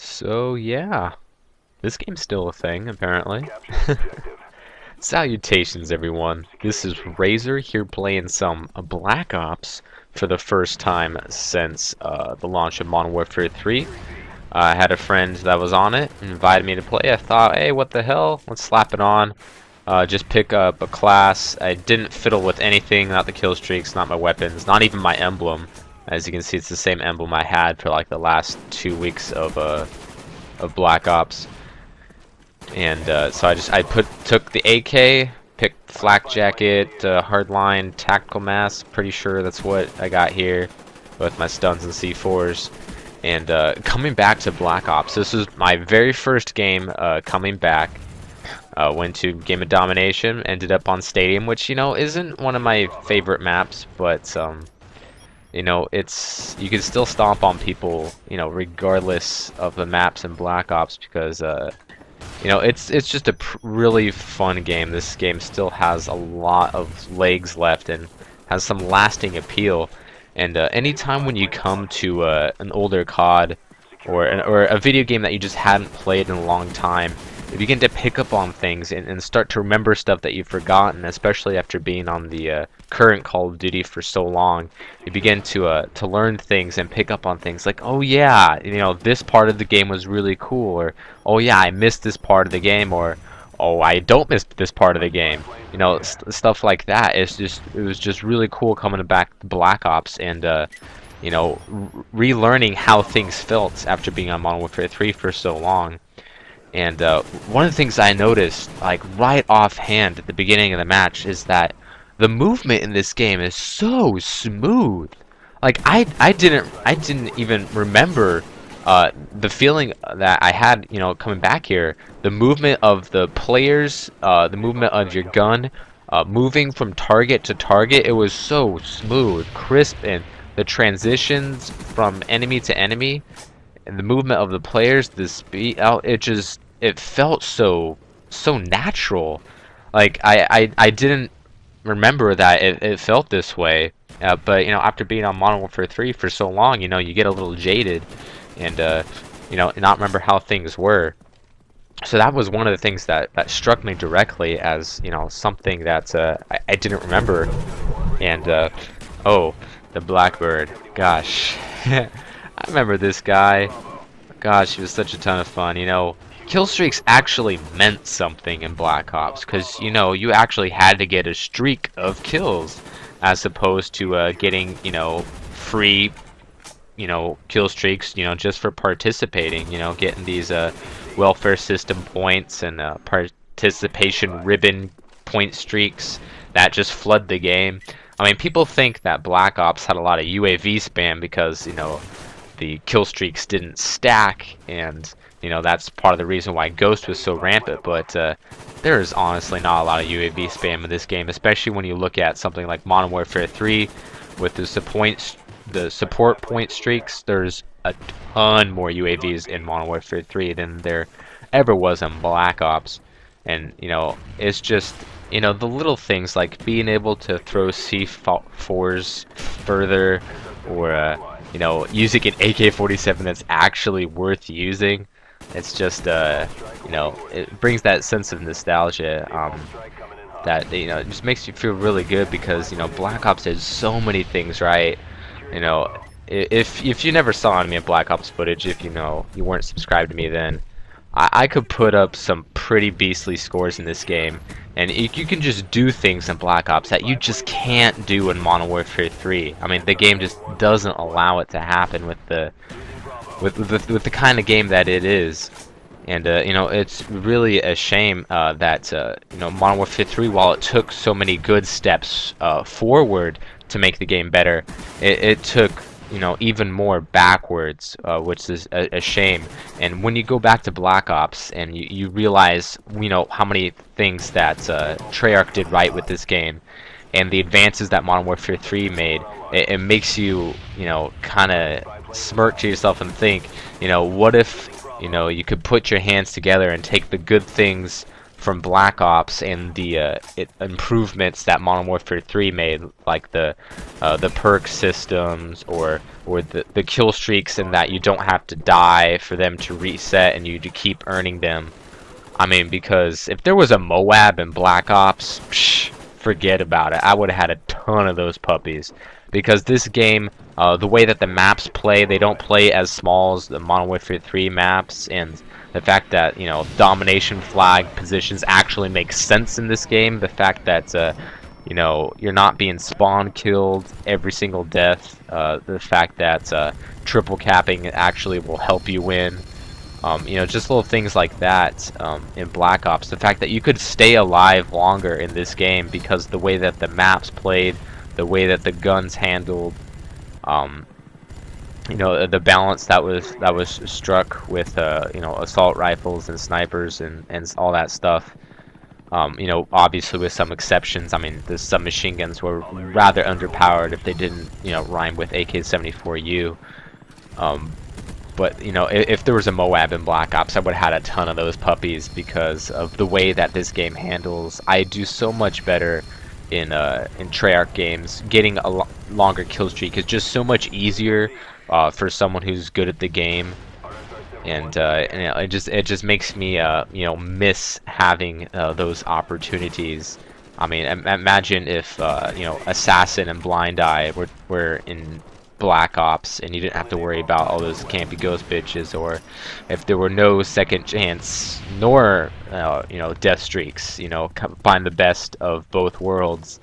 So yeah, this game's still a thing apparently. Salutations everyone, this is Razor here playing some Black Ops for the first time since the launch of Modern Warfare 3. I had a friend that was on it, invited me to play. I thought, hey, what the hell, let's slap it on. Just pick up a class. I didn't fiddle with anything, not the kill streaks, not my weapons, not even my emblem. As you can see, it's the same emblem I had for like the last 2 weeks of Black Ops. And so I took the AK, picked flak jacket, hardline, tactical mask. Pretty sure that's what I got here with my stuns and C4s. And coming back to Black Ops, this was my very first game coming back. Went to Game of Domination, ended up on Stadium, which, you know, isn't one of my favorite maps, but you know, you can still stomp on people, you know, regardless of the maps in Black Ops, because you know, it's just a really fun game. This game still has a lot of legs left and has some lasting appeal. And anytime when you come to an older COD or a video game that you just hadn't played in a long time, you begin to pick up on things and start to remember stuff that you've forgotten, especially after being on the current Call of Duty for so long. You begin to learn things and pick up on things like, oh yeah, you know, this part of the game was really cool, or oh yeah, I missed this part of the game, or oh, I don't miss this part of the game. You know, stuff like that. It was just really cool coming back to Black Ops and you know, relearning how things felt after being on Modern Warfare 3 for so long. And one of the things I noticed, like right offhand at the beginning of the match, is that the movement in this game is so smooth. Like I didn't even remember the feeling that I had, you know, coming back here. The movement of the players, the movement of your gun, moving from target to target. It was so smooth, crisp, and the transitions from enemy to enemy, and the movement of the players, the speed, it felt so natural. Like I didn't remember that it felt this way. But you know, after being on Modern Warfare 3 for so long, you know, you get a little jaded and you know, not remember how things were. So that was one of the things that struck me directly as, you know, something that I didn't remember. And oh, the Blackbird, gosh. I remember this guy. Gosh, he was such a ton of fun. You know, kill streaks actually meant something in Black Ops, because, you know, you actually had to get a streak of kills as opposed to getting, you know, free, you know, kill streaks, you know, just for participating, you know, getting these welfare system points and participation ribbon point streaks that just flood the game. I mean, people think that Black Ops had a lot of UAV spam because, you know, the kill streaks didn't stack, and you know, that's part of the reason why Ghost was so rampant. But there is honestly not a lot of UAV spam in this game, especially when you look at something like Modern Warfare 3 with the support point streaks. There's a ton more UAVs in Modern Warfare 3 than there ever was in Black Ops. And you know, it's just, you know, the little things like being able to throw C4s further, or you know, using an AK-47 that's actually worth using. It's just you know, it brings that sense of nostalgia that, you know, it just makes you feel really good, because, you know, Black Ops did so many things right. You know, if you never saw any of Black Ops footage, if you know, you weren't subscribed to me, then I could put up some pretty beastly scores in this game, and you can just do things in Black Ops that you just can't do in Modern Warfare 3. I mean, the game just doesn't allow it to happen with the kind of game that it is. And you know, it's really a shame that you know, Modern Warfare 3, while it took so many good steps forward to make the game better, it took, you know, even more backwards, which is a shame. And when you go back to Black Ops and you realize, you know, how many things that Treyarch did right with this game, and the advances that Modern Warfare 3 made, it makes you, you know, kind of smirk to yourself and think, you know, what if, you know, you could put your hands together and take the good things from Black Ops and the improvements that Modern Warfare 3 made, like the perk systems or the kill streaks, and that you don't have to die for them to reset and you to keep earning them. I mean, because if there was a Moab in Black Ops, psh, forget about it. I would have had a ton of those puppies. Because this game, the way that the maps play, they don't play as small as the Modern Warfare 3 maps, and the fact that, you know, domination flag positions actually make sense in this game. The fact that, you know, you're not being spawn killed every single death. The fact that triple capping actually will help you win. You know, just little things like that in Black Ops. The fact that you could stay alive longer in this game because the way that the maps played, the way that the guns handled, you know, the balance that was struck with you know, assault rifles and snipers and all that stuff. You know, obviously with some exceptions. I mean, the submachine guns were rather underpowered if they didn't, you know, rhyme with AK-47U. But, you know, if there was a Moab in Black Ops, I would have had a ton of those puppies because of the way that this game handles. I do so much better in Treyarch games. Getting a longer kill streak is just so much easier for someone who's good at the game. And you know, it just makes me you know, miss having those opportunities. I mean, imagine if you know, Assassin and Blind Eye were in Black Ops and you didn't have to worry about all those campy ghost bitches, or if there were no second chance nor you know, death streaks. You know, combine the best of both worlds.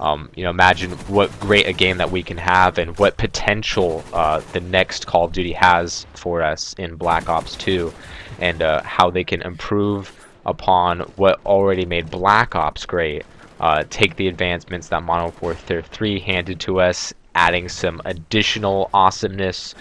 You know, imagine what great a game that we can have and what potential the next Call of Duty has for us in Black Ops 2, and how they can improve upon what already made Black Ops great. Take the advancements that Modern Warfare 3 handed to us, adding some additional awesomeness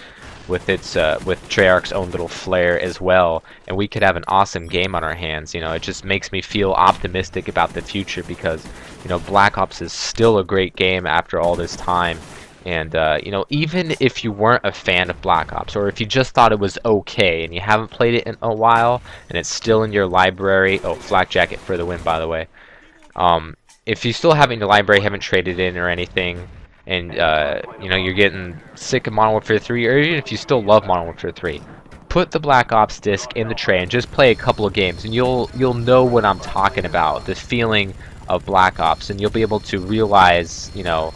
with its with Treyarch's own little flair as well, and we could have an awesome game on our hands. You know, it just makes me feel optimistic about the future because, you know, Black Ops is still a great game after all this time. And you know, even if you weren't a fan of Black Ops, or if you just thought it was okay and you haven't played it in a while and it's still in your library, oh, flak jacket for the win, by the way. If you still have it in your library, haven't traded in or anything, and you know, you're getting sick of Modern Warfare 3, or even if you still love Modern Warfare 3, put the Black Ops disc in the tray and just play a couple of games, and you'll know what I'm talking about, the feeling of Black Ops, and you'll be able to realize, you know,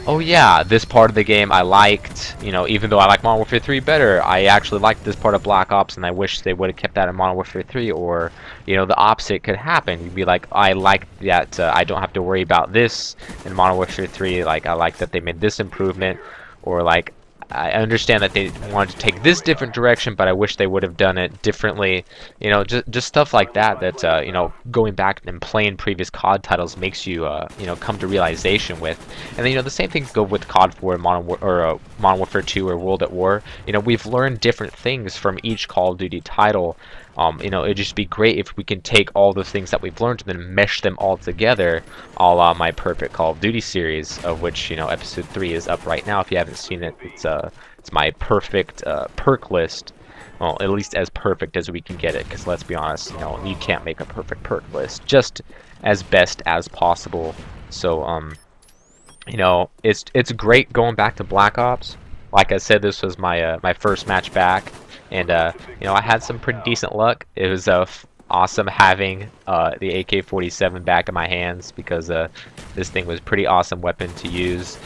oh yeah, this part of the game I liked. You know, even though I like Modern Warfare 3 better, I actually liked this part of Black Ops, and I wish they would have kept that in Modern Warfare 3. Or, you know, the opposite could happen. You'd be like, I like that I don't have to worry about this in Modern Warfare 3. Like, I like that they made this improvement. Or, like, I understand that they wanted to take this different direction, but I wish they would have done it differently. You know, just stuff like that. That you know, going back and playing previous COD titles makes you you know, come to realization with. And then, you know, the same thing go with COD 4, Modern Warfare 2, or World at War. You know, we've learned different things from each Call of Duty title. You know, it'd just be great if we can take all the things that we've learned and then mesh them all together, a la my perfect Call of Duty series, of which, you know, episode 3 is up right now. If you haven't seen it, it's my perfect perk list. Well, at least as perfect as we can get it, because let's be honest, you know, you can't make a perfect perk list, just as best as possible. So, you know, it's great going back to Black Ops. Like I said, this was my my first match back. And, you know, I had some pretty decent luck. It was awesome having the AK-47 back in my hands, because this thing was a pretty awesome weapon to use.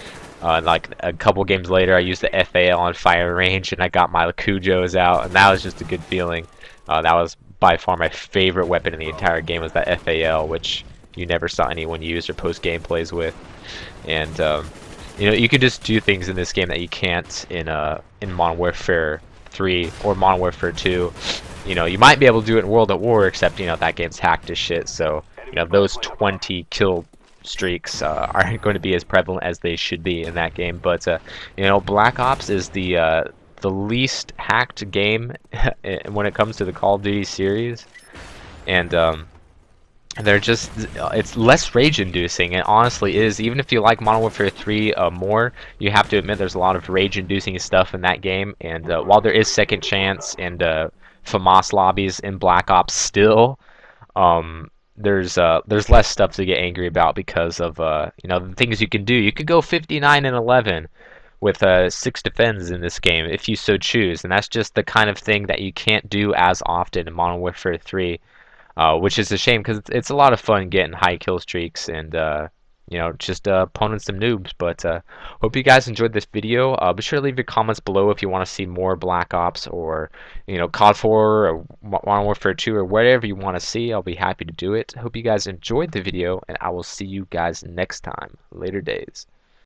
Like a couple games later, I used the FAL on fire range, and I got my Cujos out, and that was just a good feeling. That was by far my favorite weapon in the entire game, was that FAL, which you never saw anyone use or post gameplays with. And, you know, you can just do things in this game that you can't in Modern Warfare 3 or Modern Warfare 2. You know, you might be able to do it in World at War, except, you know, that game's hacked as shit. So, you know, those 20 kill streaks aren't going to be as prevalent as they should be in that game. But you know, Black Ops is the least hacked game when it comes to the Call of Duty series, and they're just, it's less rage inducing. It honestly is. Even if you like Modern Warfare 3 more, you have to admit there's a lot of rage inducing stuff in that game. And while there is second chance and FAMAS lobbies in Black Ops still, there's less stuff to get angry about because of the things you can do. You could go 59 and 11 with 6 defends in this game if you so choose, and that's just the kind of thing that you can't do as often in Modern Warfare 3, which is a shame because it's a lot of fun getting high kill streaks and just poning some noobs. But hope you guys enjoyed this video. Be sure to leave your comments below if you want to see more Black Ops or COD 4 or Modern Warfare 2 or whatever you want to see. I'll be happy to do it. Hope you guys enjoyed the video, and I will see you guys next time. Later days.